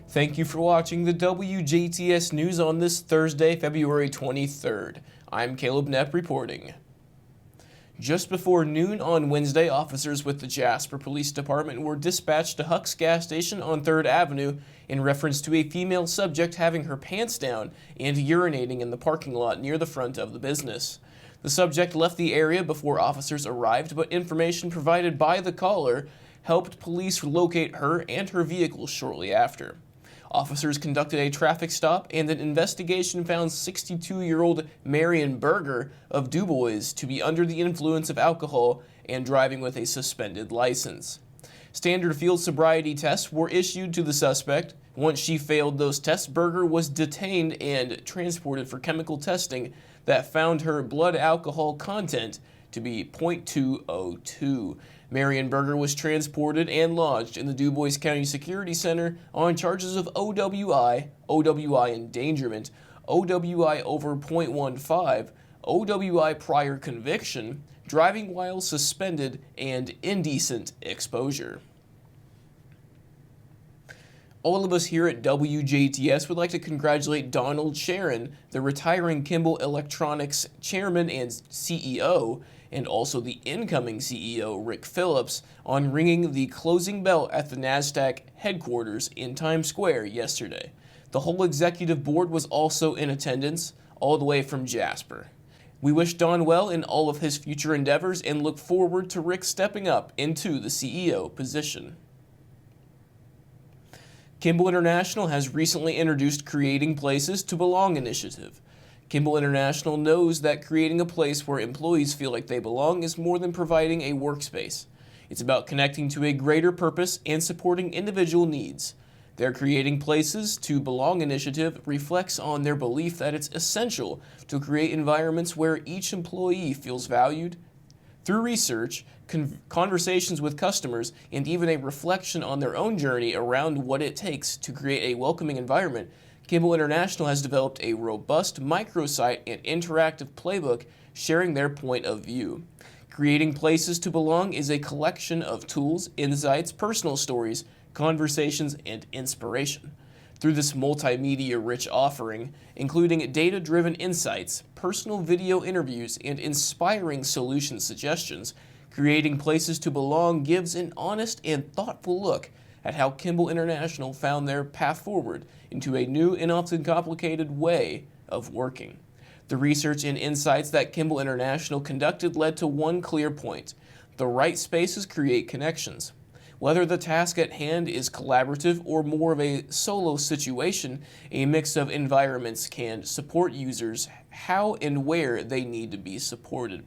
Thank you for watching the WJTS News on this Thursday, February 23rd. I'm Kaleb Knepp reporting. Just before noon on Wednesday, officers with the Jasper Police Department were dispatched to Huck's gas station on 3rd Avenue in reference to a female subject having her pants down and urinating in the parking lot near the front of the business. The subject left the area before officers arrived, but information provided by the caller helped police locate her and her vehicle shortly after. Officers conducted a traffic stop, and an investigation found 62-year-old Marion Berger of DuBois to be under the influence of alcohol and driving with a suspended license. Standard field sobriety tests were issued to the suspect. Once she failed those tests, Berger was detained and transported for chemical testing that found her blood alcohol content to be .202. Marion Berger was transported and lodged in the DuBois County Security Center on charges of OWI, OWI endangerment, OWI over .15, OWI prior conviction, driving while suspended, and indecent exposure. All of us here at WJTS would like to congratulate Donald Sharon, the retiring Kimball Electronics chairman and CEO, and also the incoming CEO, Rick Phillips, on ringing the closing bell at the NASDAQ headquarters in Times Square yesterday. The whole executive board was also in attendance, all the way from Jasper. We wish Don well in all of his future endeavors and look forward to Rick stepping up into the CEO position. Kimball International has recently introduced Creating Places to Belong initiative. Kimball International knows that creating a place where employees feel like they belong is more than providing a workspace. It's about connecting to a greater purpose and supporting individual needs. Their Creating Places to Belong initiative reflects on their belief that it's essential to create environments where each employee feels valued. Through research, conversations with customers, and even a reflection on their own journey around what it takes to create a welcoming environment, Kimball International has developed a robust microsite and interactive playbook sharing their point of view. Creating Places to Belong is a collection of tools, insights, personal stories, conversations, and inspiration. Through this multimedia-rich offering, including data-driven insights, personal video interviews, and inspiring solution suggestions, Creating Places to Belong gives an honest and thoughtful look at how Kimball International found their path forward into a new and often complicated way of working. The research and insights that Kimball International conducted led to one clear point: the right spaces create connections. Whether the task at hand is collaborative or more of a solo situation, a mix of environments can support users how and where they need to be supported.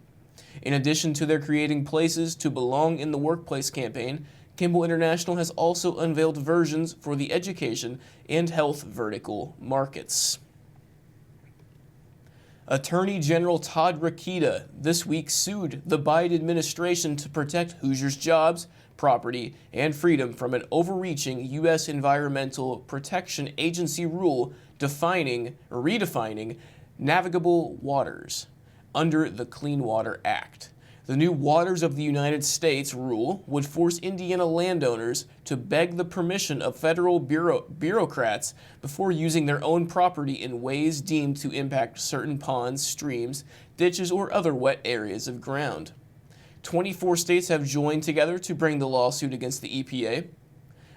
In addition to their Creating Places to Belong in the Workplace campaign, Kimball International has also unveiled versions for the education and health vertical markets. Attorney General Todd Rokita this week sued the Biden administration to protect Hoosiers' jobs, property, and freedom from an overreaching U.S. Environmental Protection Agency rule redefining navigable waters under the Clean Water Act. The new Waters of the United States rule would force Indiana landowners to beg the permission of federal bureaucrats before using their own property in ways deemed to impact certain ponds, streams, ditches, or other wet areas of ground. 24 states have joined together to bring the lawsuit against the EPA.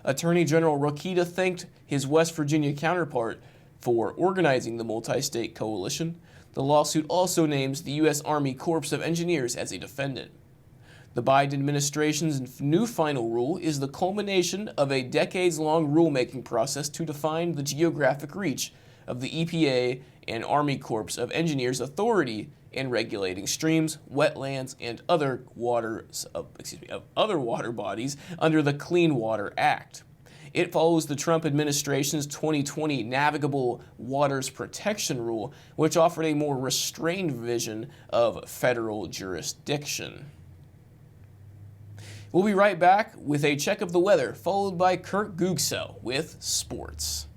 Attorney General Rokita thanked his West Virginia counterpart for organizing the multi-state coalition. The lawsuit also names the U.S. Army Corps of Engineers as a defendant. The Biden administration's new final rule is the culmination of a decades-long rulemaking process to define the geographic reach of the EPA and Army Corps of Engineers' authority in regulating streams, wetlands, and other water bodies under the Clean Water Act. It follows the Trump administration's 2020 Navigable Waters Protection Rule, which offered a more restrained vision of federal jurisdiction. We'll be right back with a check of the weather, followed by Kurt Gugsell with sports.